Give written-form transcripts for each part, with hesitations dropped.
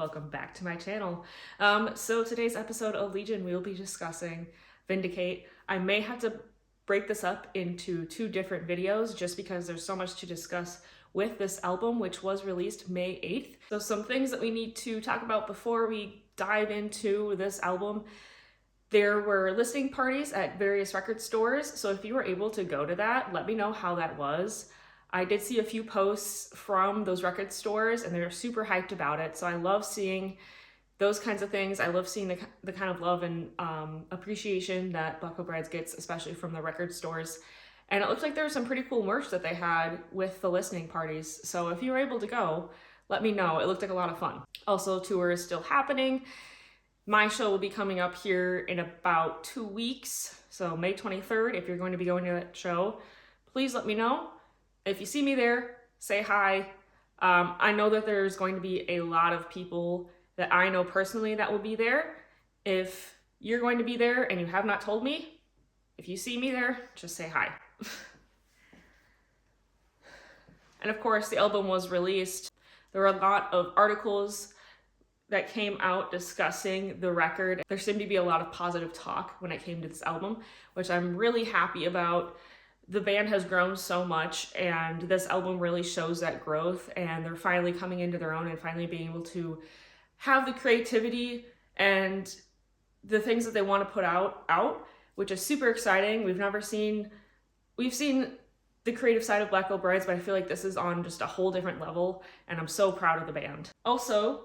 welcome back to my channel. So today's episode of Legion, we will be discussing Vindicate. I may have to break this up into two different videos just because there's so much to discuss with this album, which was released May 8th. So some things that we need to talk about before we dive into this album. There were listening parties at various record stores, so if you were able to go to that, let me know how that was. I did see a few posts from those record stores and they were super hyped about it, so I love seeing those kinds of things. I love seeing the kind of love and appreciation that Black Hole Brides gets, especially from the record stores. And it looked like there was some pretty cool merch that they had with the listening parties, so if you were able to go, let me know. It looked like a lot of fun. Also, tour is still happening. My show will be coming up here in about 2 weeks, so May 23rd. If you're going to be going to that show, please let me know. If you see me there, say hi. I know that there's going to be a lot of people that I know personally that will be there. If you're going to be there and you have not told me, if you see me there, just say hi. And of course, the album was released. There were a lot of articles that came out discussing the record. There seemed to be a lot of positive talk when it came to this album, which I'm really happy about. The band has grown so much, and this album really shows that growth, and they're finally coming into their own and finally being able to have the creativity and the things that they want to put out, which is super exciting. We've seen the creative side of Black Hole Brides, but I feel like this is on just a whole different level, and I'm so proud of the band. Also,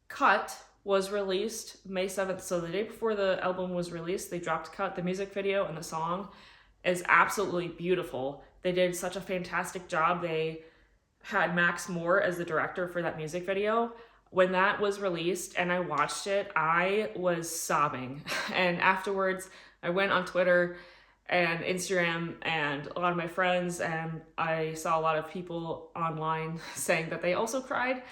Cut was released May 7th, so the day before the album was released, they dropped Cut. The music video and the song is absolutely beautiful. They did such a fantastic job. They had Max Moore as the director for that music video. When that was released and I watched it, I was sobbing. And afterwards, I went on Twitter and Instagram and a lot of my friends, and I saw a lot of people online saying that they also cried.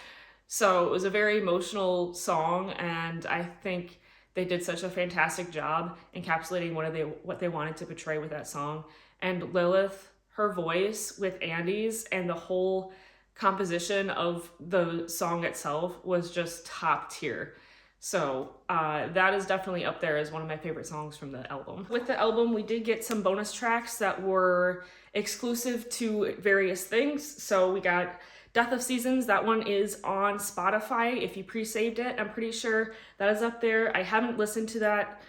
So it was a very emotional song, and I think they did such a fantastic job encapsulating what they wanted to portray with that song. And Lilith, her voice with Andy's and the whole composition of the song itself was just top tier. So that is definitely up there as one of my favorite songs from the album. With the album, we did get some bonus tracks that were exclusive to various things. So we got Death of Seasons. That one is on Spotify if you pre-saved it. I'm pretty sure that is up there. I haven't listened to that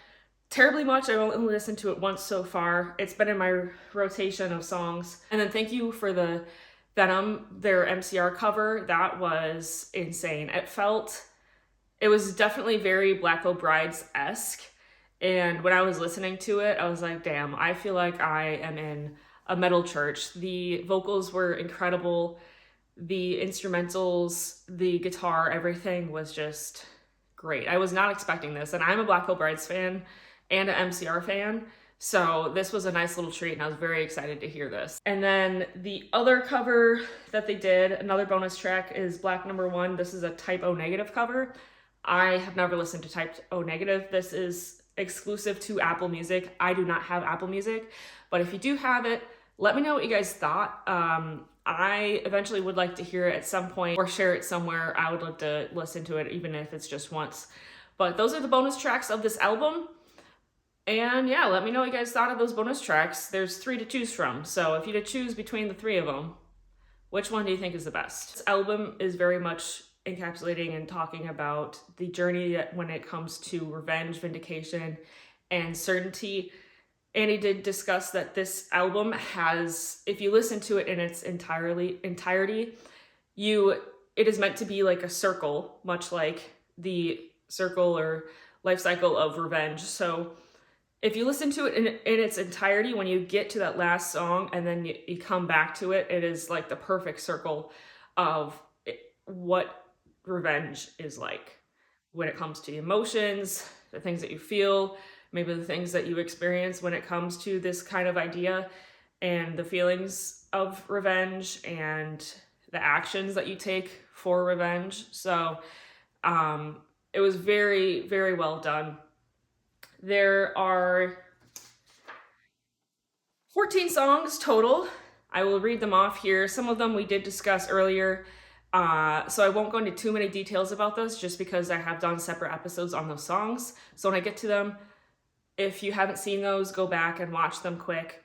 terribly much. I've only listened to it once so far. It's been in my rotation of songs. And then thank you for the Venom, their MCR cover. That was insane. It was definitely very Black Hole Brides-esque. And when I was listening to it, I was like, damn, I feel like I am in a metal church. The vocals were incredible. The instrumentals, the guitar, everything was just great. I was not expecting this, and I'm a Black Hole Brides fan and an MCR fan, so this was a nice little treat, and I was very excited to hear this. And then the other cover that they did, another bonus track, is Black Number One. This is a Type O Negative cover. I have never listened to Type O Negative. This is exclusive to Apple Music. I do not have Apple Music, but if you do have it, let me know what you guys thought. I eventually would like to hear it at some point or share it somewhere. I would love to listen to it, even if it's just once. But those are the bonus tracks of this album. And yeah, let me know what you guys thought of those bonus tracks. There's 3 to choose from. So if you had to choose between the 3 of them, which one do you think is the best? This album is very much encapsulating and talking about the journey when it comes to revenge, vindication, and certainty. Andy did discuss that this album has, if you listen to it in its entirety, it is meant to be like a circle, much like the circle or life cycle of revenge. So if you listen to it in its entirety, when you get to that last song and then you come back to it, it is like the perfect circle of what revenge is like when it comes to the emotions, the things that you feel, maybe the things that you experience when it comes to this kind of idea, and the feelings of revenge and the actions that you take for revenge. So it was very, very well done. There are 14 songs total. I will read them off here. Some of them we did discuss earlier. So I won't go into too many details about those just because I have done separate episodes on those songs. So when I get to them, if you haven't seen those, go back and watch them quick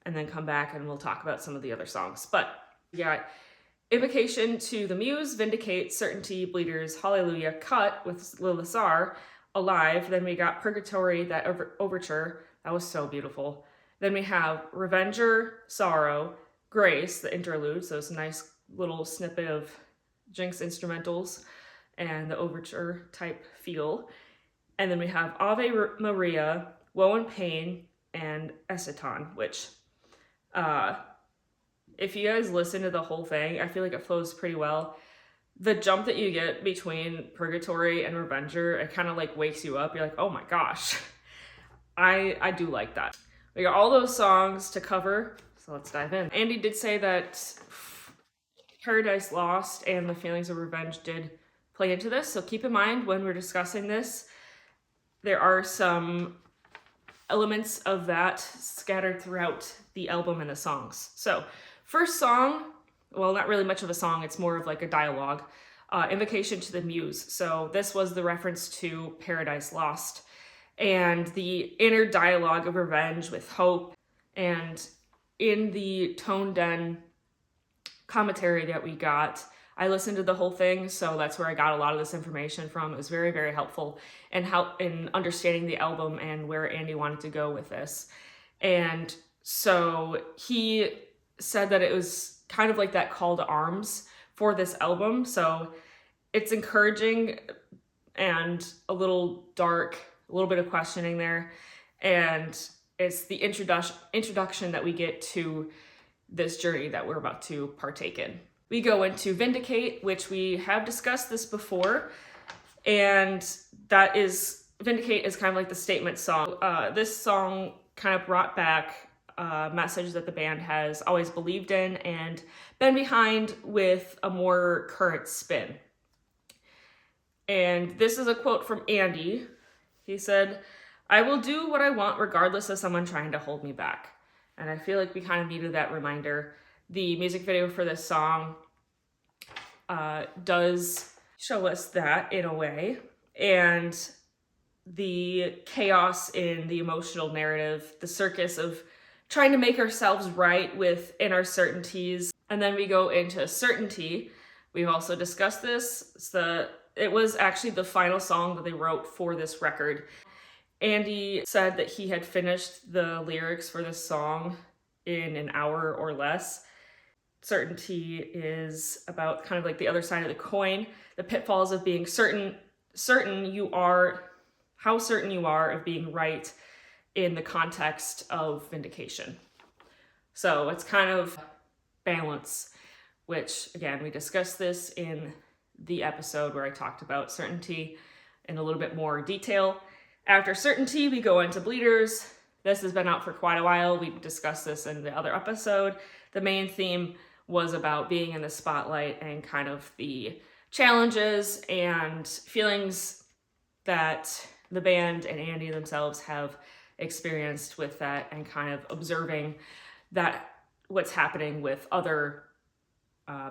and then come back and we'll talk about some of the other songs. But yeah, Invocation to the Muse, Vindicate, Certainty, Bleeders, Hallelujah, Cut with Lilith Czar, Alive. Then we got Purgatory, that overture. That was so beautiful. Then we have Revenger, Sorrow, Grace, the interlude. So it's a nice little snippet of Jinx instrumentals and the overture type feel. And then we have Ave Maria, Woe and Pain, and Eceton, which if you guys listen to the whole thing, I feel like it flows pretty well. The jump that you get between Purgatory and Revenger, it kind of like wakes you up. You're like, oh my gosh. I do like that. We got all those songs to cover, so let's dive in. Andy did say that Paradise Lost and the Feelings of Revenge did play into this, so keep in mind when we're discussing this, there are some elements of that scattered throughout the album and the songs. So, first song, well, not really much of a song, it's more of like a dialogue, Invocation to the Muse. So this was the reference to Paradise Lost and the inner dialogue of revenge with hope. And in the Tone Den commentary that we got, I listened to the whole thing, so that's where I got a lot of this information from. It was very, very helpful in understanding the album and where Andy wanted to go with this. And so he said that it was kind of like that call to arms for this album. So it's encouraging and a little dark, a little bit of questioning there. And it's the introduction that we get to this journey that we're about to partake in. We go into Vindicate, which we have discussed this before. And that is, Vindicate is kind of like the statement song. This song kind of brought back a message that the band has always believed in and been behind with a more current spin. And this is a quote from Andy. He said, "I will do what I want regardless of someone trying to hold me back." And I feel like we kind of needed that reminder. The music video for this song does show us that in a way. And the chaos in the emotional narrative, the circus of trying to make ourselves right within our certainties. And then we go into Certainty. We've also discussed this. It was actually the final song that they wrote for this record. Andy said that he had finished the lyrics for this song in an hour or less. Certainty is about kind of like the other side of the coin, the pitfalls of being how certain you are of being right in the context of vindication. So it's kind of balance, which again, we discussed this in the episode where I talked about certainty in a little bit more detail. After Certainty, we go into Bleeders. This has been out for quite a while. We discussed this in the other episode. The main theme was about being in the spotlight and kind of the challenges and feelings that the band and Andy themselves have experienced with that, and kind of observing that what's happening with other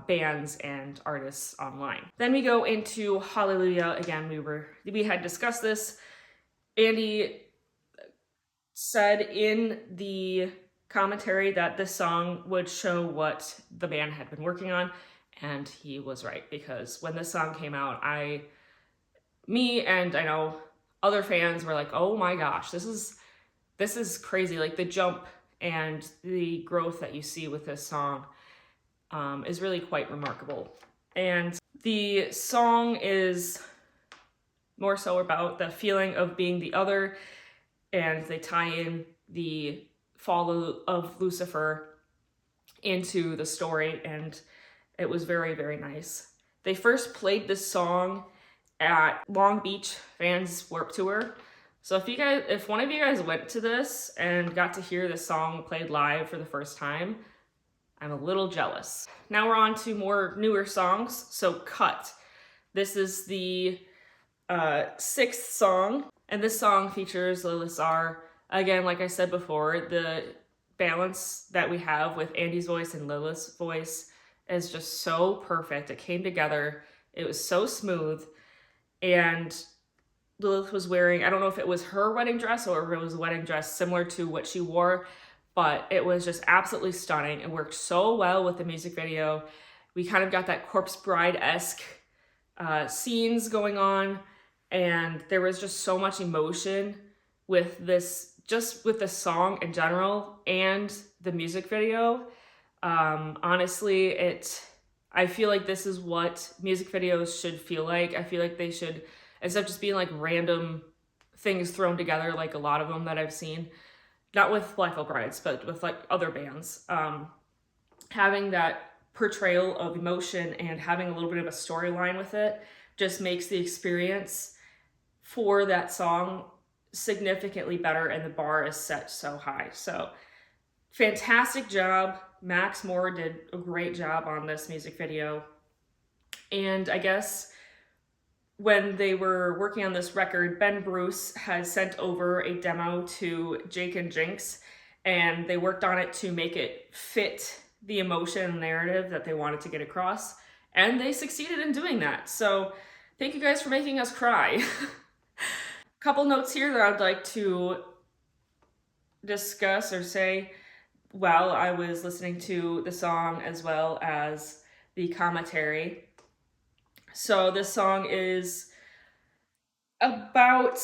bands and artists online. Then we go into Hallelujah. Again, we had discussed this. Andy said in the commentary that this song would show what the band had been working on, and he was right, because when this song came out, me and I know other fans were like, oh my gosh, this is crazy. Like the jump and the growth that you see with this song is really quite remarkable. And the song is more so about the feeling of being the other, and they tie in the fall of Lucifer into the story, and it was very, very nice. They first played this song at Long Beach Fans Warped Tour. So if one of you guys went to this and got to hear this song played live for the first time, I'm a little jealous. Now we're on to more newer songs. So Cut. This is the 6th song, and this song features Lilith Czar. Again, like I said before, the balance that we have with Andy's voice and Lilith's voice is just so perfect. It came together. It was so smooth. And Lilith was wearing, I don't know if it was her wedding dress or if it was a wedding dress similar to what she wore, but it was just absolutely stunning. It worked so well with the music video. We kind of got that Corpse Bride-esque scenes going on, and there was just so much emotion with this, just with the song in general and the music video. Honestly, I feel like this is what music videos should feel like. I feel like they should, instead of just being like random things thrown together, like a lot of them that I've seen, not with Black Veil Brides, but with like other bands, having that portrayal of emotion and having a little bit of a storyline with it just makes the experience for that song significantly better, and the bar is set so high. So fantastic job. Max Moore did a great job on this music video. And I guess when they were working on this record, Ben Bruce had sent over a demo to Jake and Jinx, and they worked on it to make it fit the emotion and narrative that they wanted to get across, and they succeeded in doing that. So thank you guys for making us cry. Couple notes here that I'd like to discuss or say while I was listening to the song as well as the commentary. So this song is about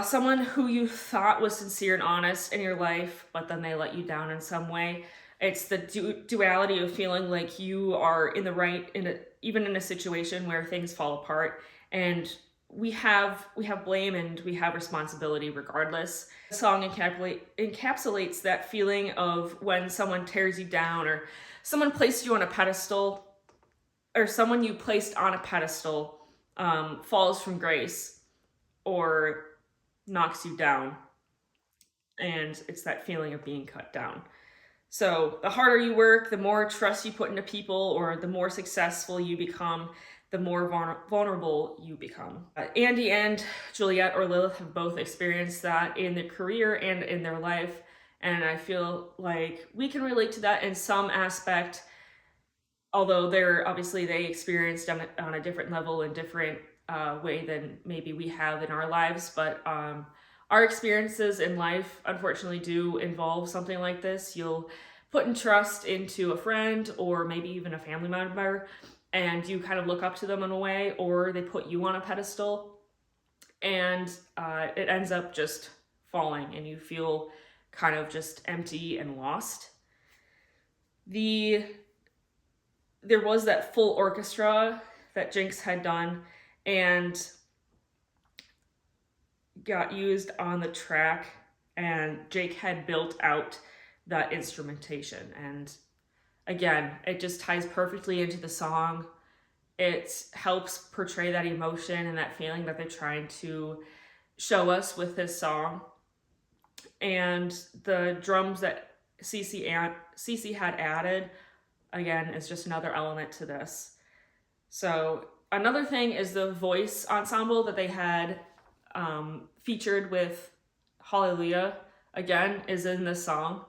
someone who you thought was sincere and honest in your life, but then they let you down in some way. It's the duality of feeling like you are in the right, even in a situation where things fall apart, and we have blame and we have responsibility regardless. The song encapsulates that feeling of when someone tears you down, or someone placed you on a pedestal, or someone you placed on a pedestal falls from grace or knocks you down, and it's that feeling of being cut down. So the harder you work, the more trust you put into people, or the more successful you become, the more vulnerable you become. Andy and Juliet, or Lilith, have both experienced that in their career and in their life, and I feel like we can relate to that in some aspect, although they experienced on a different level and different way than maybe we have in our lives. But our experiences in life, unfortunately, do involve something like this. You'll put in trust into a friend or maybe even a family member, and you kind of look up to them in a way, or they put you on a pedestal, and it ends up just falling, and you feel kind of just empty and lost. There was that full orchestra that Jinx had done and got used on the track, and Jake had built out that instrumentation, and again, it just ties perfectly into the song. It helps portray that emotion and that feeling that they're trying to show us with this song. And the drums that Cece had added, again, is just another element to this. So another thing is the voice ensemble that they had featured with Hallelujah, again, is in this song.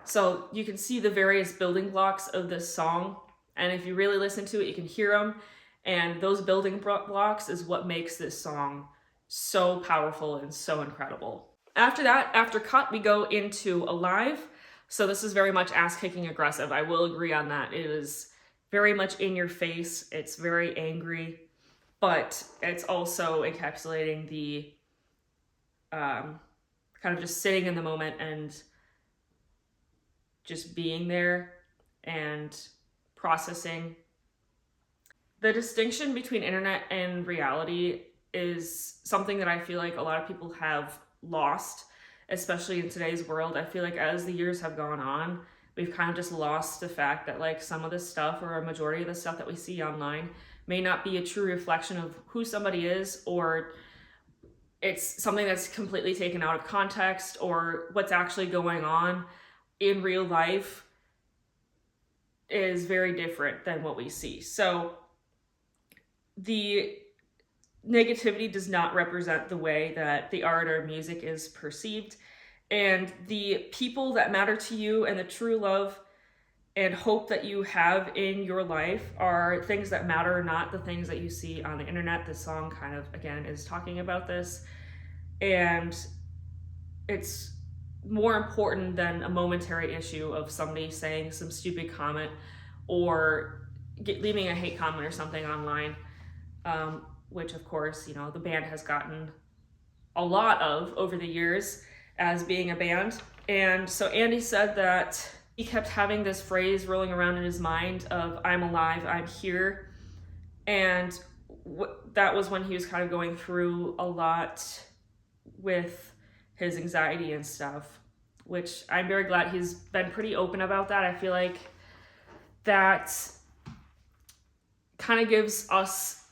So you can see the various building blocks of this song, and if you really listen to it, you can hear them, and those building blocks is what makes this song so powerful and so incredible. After that, after cut, we go into Alive. So this is very much ass-kicking aggressive. I will agree on that. It is very much in your face. It's very angry, but it's also encapsulating the kind of just sitting in the moment and just being there and processing. The distinction between internet and reality is something that I feel like a lot of people have lost, especially in today's world. I feel like as the years have gone on, we've kind of just lost the fact that like some of the stuff, or a majority of the stuff that we see online, may not be a true reflection of who somebody is, or it's something that's completely taken out of context, or what's actually going on in real life is very different than what we see. So the negativity does not represent the way that the art or music is perceived, and the people that matter to you and the true love and hope that you have in your life are things that matter, not the things that you see on the internet. This song kind of, again, is talking about this. And it's more important than a momentary issue of somebody saying some stupid comment or leaving a hate comment or something online, which of course, you know, the band has gotten a lot of over the years as being a band. And so Andy said that he kept having this phrase rolling around in his mind of "I'm alive, I'm here," and that was when he was kind of going through a lot with his anxiety and stuff, which I'm very glad he's been pretty open about that. I feel like that kind of gives us,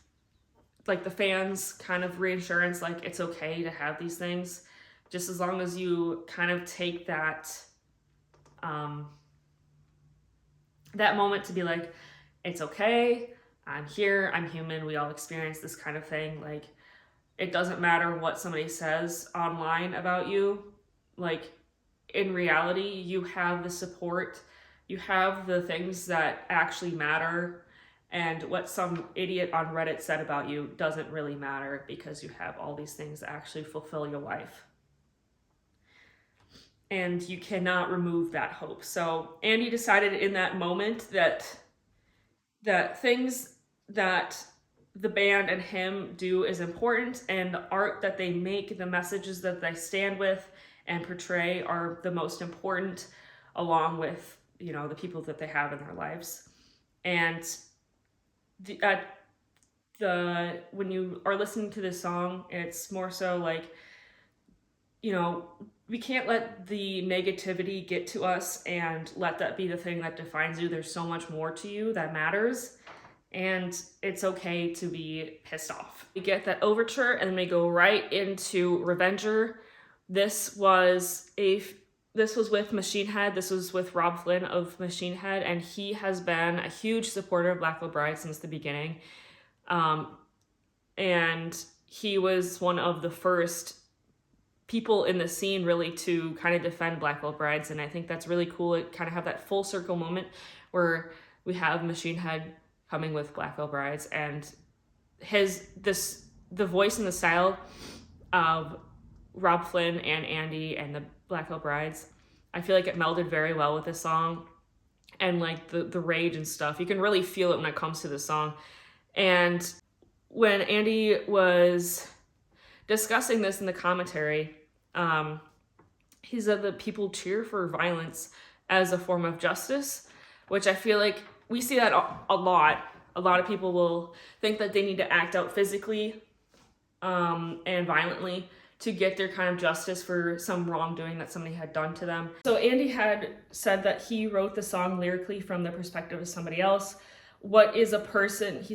like the fans, kind of reassurance, like it's okay to have these things, just as long as you kind of take that that moment to be like, it's okay, I'm here, I'm human, we all experience this kind of thing. Like, it doesn't matter what somebody says online about you. Like, in reality, you have the support, you have the things that actually matter, and what some idiot on Reddit said about you doesn't really matter because you have all these things that actually fulfill your life. And you cannot remove that hope. So Andy decided in that moment that things that the band and him do is important, and the art that they make, the messages that they stand with and portray are the most important, along with, you know, the people that they have in their lives. And when you are listening to this song, it's more so like, you know, we can't let the negativity get to us and let that be the thing that defines you. There's so much more to you that matters, and it's okay to be pissed off. We get that overture, and then we go right into Revenger. This was with Machine Head. This was with Rob Flynn of Machine Head, and he has been a huge supporter of Black Veil Bride since the beginning. And he was one of the first people in the scene really to kind of defend Black Veil Brides, and I think that's really cool. It kind of have that full circle moment where we have Machine Head coming with Black Veil Brides, and the voice and the style of Rob Flynn and Andy and the Black Veil Brides, I feel like it melded very well with this song, and like the rage and stuff. You can really feel it when it comes to this song. And when Andy was discussing this in the commentary, he said that people cheer for violence as a form of justice, which I feel like we see that a lot. A lot of people will think that they need to act out physically and violently to get their kind of justice for some wrongdoing that somebody had done to them. So Andy had said that he wrote the song lyrically from the perspective of somebody else. He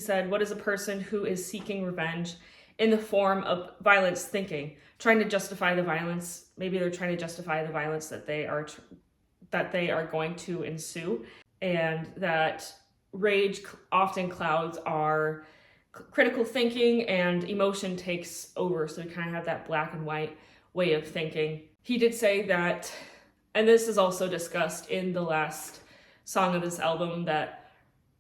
said, what is a person who is seeking revenge in the form of violence thinking, trying to justify the violence? Maybe they're trying to justify the violence that they are going to ensue, and that rage often clouds our critical thinking and emotion takes over. So we kind of have that black and white way of thinking. He did say that, and this is also discussed in the last song of this album, that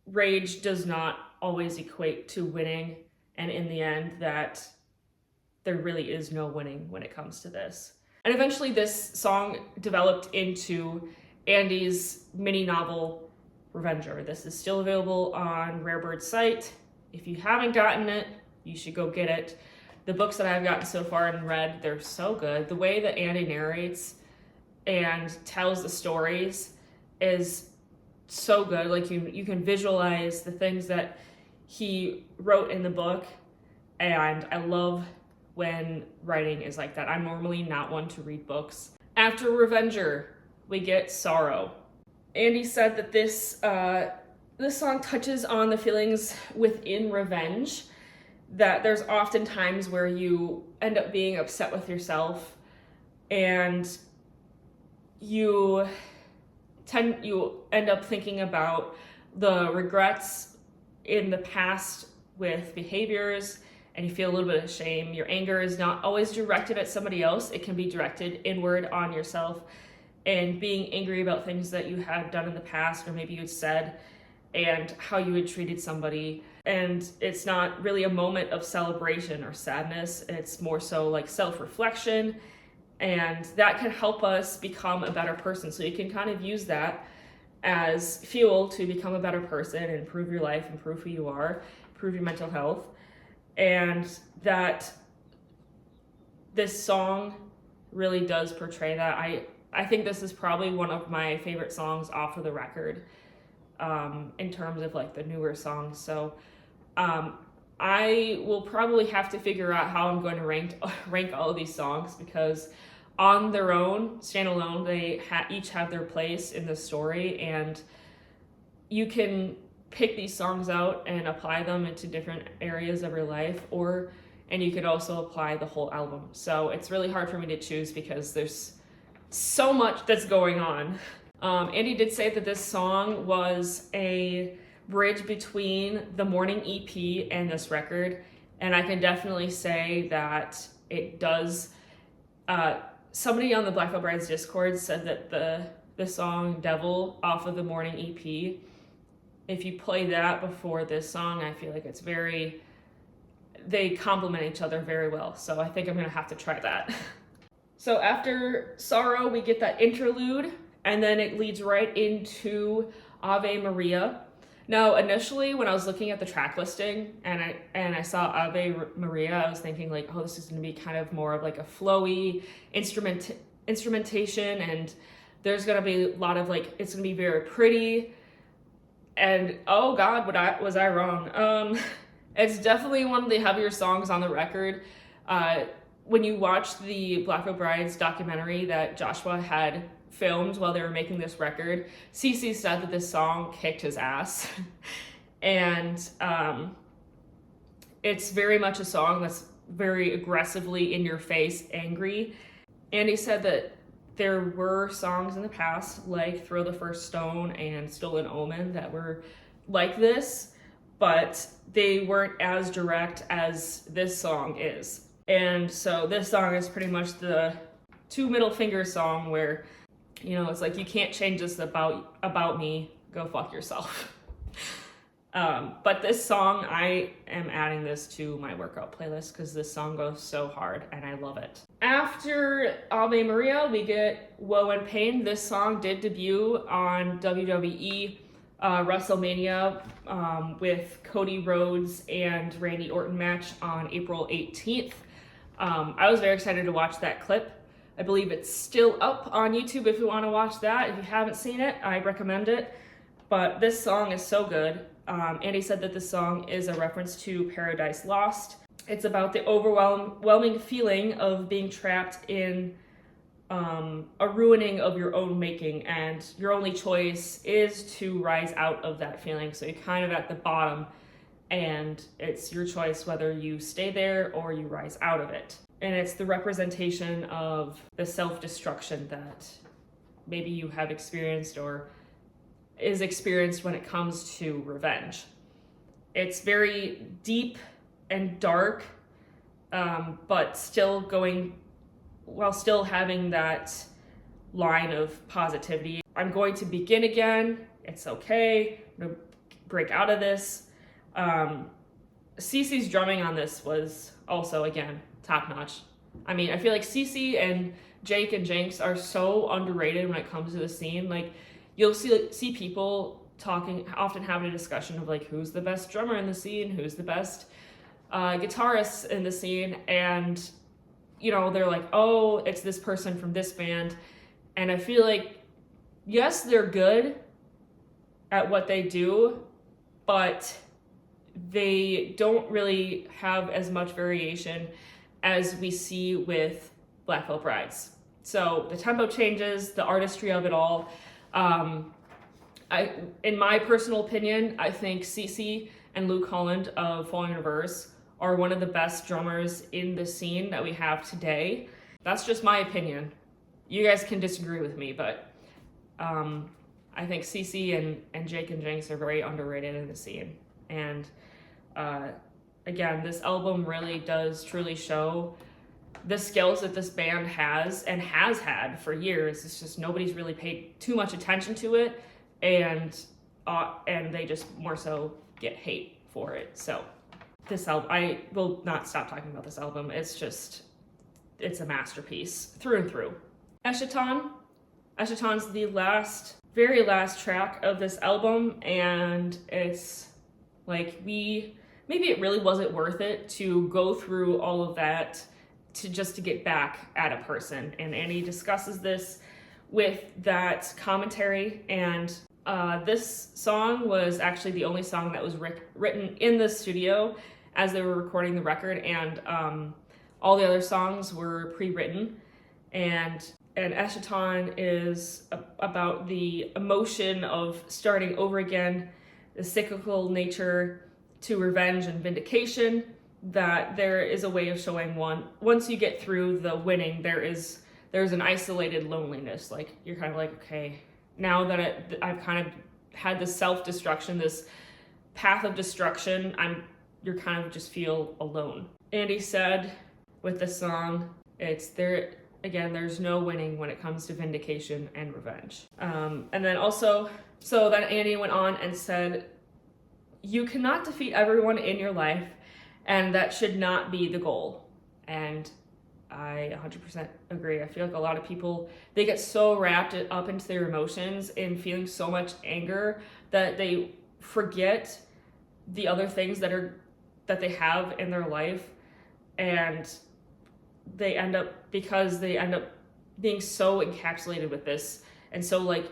rage does not always equate to winning, and in the end that there really is no winning when it comes to this. And eventually this song developed into Andy's mini novel Revenger. This is still available on Rarebird's site. If you haven't gotten it, you should go get it. The books that I've gotten so far and read, they're so good. The way that Andy narrates and tells the stories is so good. Like you can visualize the things that he wrote in the book, and I love when writing is like that. I'm normally not one to read books. After Revenger, we get Sorrow. Andy said that this song touches on the feelings within revenge, that there's often times where you end up being upset with yourself, and you end up thinking about the regrets in the past with behaviors, and you feel a little bit of shame. Your anger is not always directed at somebody else. It can be directed inward on yourself. and being angry about things that you had done in the past or maybe you'd said, and how you had treated somebody. And it's not really a moment of celebration or sadness. It's more so like self-reflection, and that can help us become a better person. So you can kind of use that as fuel to become a better person and improve your life, improve who you are, improve your mental health. And that this song really does portray that. I think this is probably one of my favorite songs off of the record, in terms of like the newer songs. So I will probably have to figure out how I'm going to rank all of these songs, because on their own, standalone, they each have their place in the story, and you can pick these songs out and apply them into different areas of your life, and you could also apply the whole album. So it's really hard for me to choose because there's so much that's going on. Andy did say that this song was a bridge between the Morning EP and this record, and I can definitely say that it does. Somebody on the Black Veil Brides Discord said that the song Devil off of the Morning EP, if you play that before this song, I feel like they complement each other very well. So I think I'm gonna have to try that. So after Sorrow, we get that interlude, and then it leads right into Ave Maria. Now, initially, when I was looking at the track listing and I saw Ave Maria, I was thinking like, oh, this is going to be kind of more of like a flowy instrumentation, and there's going to be a lot of like, it's going to be very pretty. And oh God, was I wrong? It's definitely one of the heavier songs on the record. When you watch the Black Veil Brides documentary that Joshua had filmed while they were making this record, CC said that this song kicked his ass. And it's very much a song that's very aggressively in your face, angry. And he said that there were songs in the past like Throw the First Stone and Stolen Omen that were like this, but they weren't as direct as this song is. And so this song is pretty much the two middle finger song where, you know, it's like, you can't change this about me, go fuck yourself. But this song, I am adding this to my workout playlist because this song goes so hard and I love it. After Ave Maria, we get Woe and Pain. This song did debut on WWE WrestleMania with Cody Rhodes and Randy Orton match on April 18th. I was very excited to watch that clip. I believe it's still up on YouTube if you want to watch that. If you haven't seen it, I recommend it. But this song is so good. Andy said that this song is a reference to Paradise Lost. It's about the overwhelming feeling of being trapped in a ruining of your own making, and your only choice is to rise out of that feeling. So you're kind of at the bottom, and it's your choice whether you stay there or you rise out of it. And it's the representation of the self-destruction that maybe you have experienced or is experienced when it comes to revenge. It's very deep and dark, but still while still having that line of positivity. I'm going to begin again. It's okay. I'm gonna break out of this. CeCe's drumming on this was also, again, top notch. I mean, I feel like CeCe and Jake and Jinx are so underrated when it comes to the scene. Like, you'll see people often having a discussion of like, who's the best drummer in the scene, who's the best guitarist in the scene, and you know, they're like, oh, it's this person from this band. And I feel like, yes, they're good at what they do, but they don't really have as much variation as we see with Black Veil Brides. So the tempo changes, the artistry of it all. In my personal opinion, I think CeCe and Luke Holland of Falling in Reverse are one of the best drummers in the scene that we have today. That's just my opinion. You guys can disagree with me, but I think CeCe and Jake and Jinx are very underrated in the scene. And again, this album really does truly show the skills that this band has and has had for years. It's just nobody's really paid too much attention to it, and they just more so get hate for it. So this album, I will not stop talking about this album. It's a masterpiece through and through. Eschaton's the very last track of this album, and it's like maybe it really wasn't worth it to go through all of that to get back at a person. And Andy discusses this with that commentary, and this song was actually the only song that was written in the studio as they were recording the record, and all the other songs were pre-written. And Eschaton is about the emotion of starting over again, the cyclical nature to revenge and vindication, that there is a way of showing once you get through the winning, there's an isolated loneliness. Like, you're kind of like, okay, now that I've kind of had this self-destruction, this path of destruction, you're kind of just feel alone. Andy said with this song, there's no winning when it comes to vindication and revenge. And then also, so then Andy went on and said, you cannot defeat everyone in your life, and that should not be the goal. And I 100% agree. I feel like a lot of people, they get so wrapped up into their emotions and feeling so much anger that they forget the other things that they have in their life, and they end up being so encapsulated with this and so like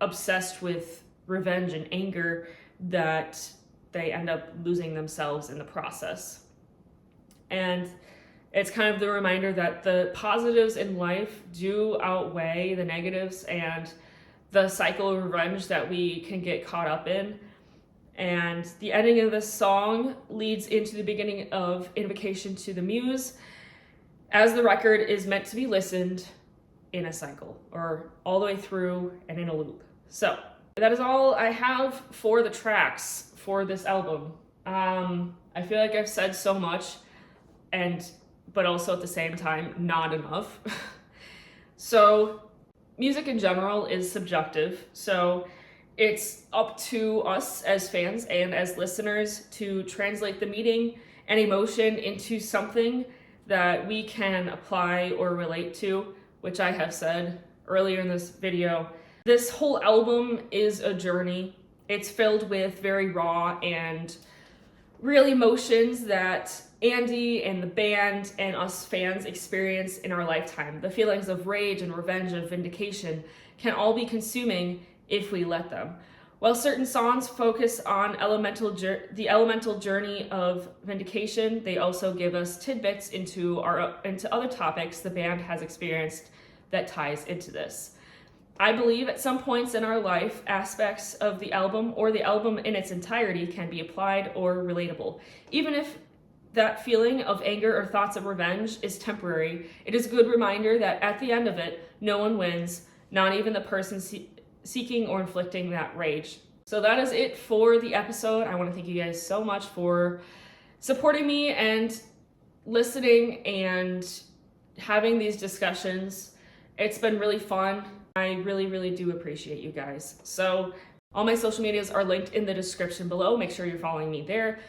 obsessed with revenge and anger that they end up losing themselves in the process. And it's kind of the reminder that the positives in life do outweigh the negatives and the cycle of revenge that we can get caught up in. And the ending of this song leads into the beginning of Invocation to the Muse, as the record is meant to be listened in a cycle, or all the way through and in a loop. So that is all I have for the tracks for this album. I feel like I've said so much, but also at the same time, not enough. So music in general is subjective. So it's up to us as fans and as listeners to translate the meaning and emotion into something that we can apply or relate to, which I have said earlier in this video. This whole album is a journey. It's filled with very raw and real emotions that Andy and the band and us fans experience in our lifetime. The feelings of rage and revenge and vindication can all be consuming if we let them. While certain songs focus on the elemental journey of vindication, they also give us tidbits into other topics the band has experienced that ties into this. I believe at some points in our life, aspects of the album or the album in its entirety can be applied or relatable. Even if that feeling of anger or thoughts of revenge is temporary, it is a good reminder that at the end of it, no one wins, not even the person seeking or inflicting that rage. So that is it for the episode. I want to thank you guys so much for supporting me and listening and having these discussions. It's been really fun. I really, really do appreciate you guys. So all my social medias are linked in the description below. Make sure you're following me there.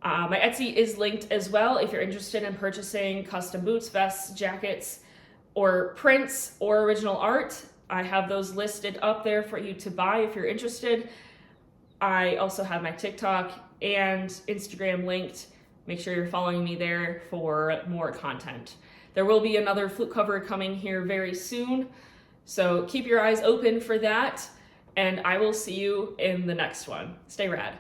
My Etsy is linked as well if you're interested in purchasing custom boots, vests, jackets, or prints or original art. I have those listed up there for you to buy if you're interested. I also have my TikTok and Instagram linked. Make sure you're following me there for more content. There will be another flute cover coming here very soon, so keep your eyes open for that, and I will see you in the next one. Stay rad.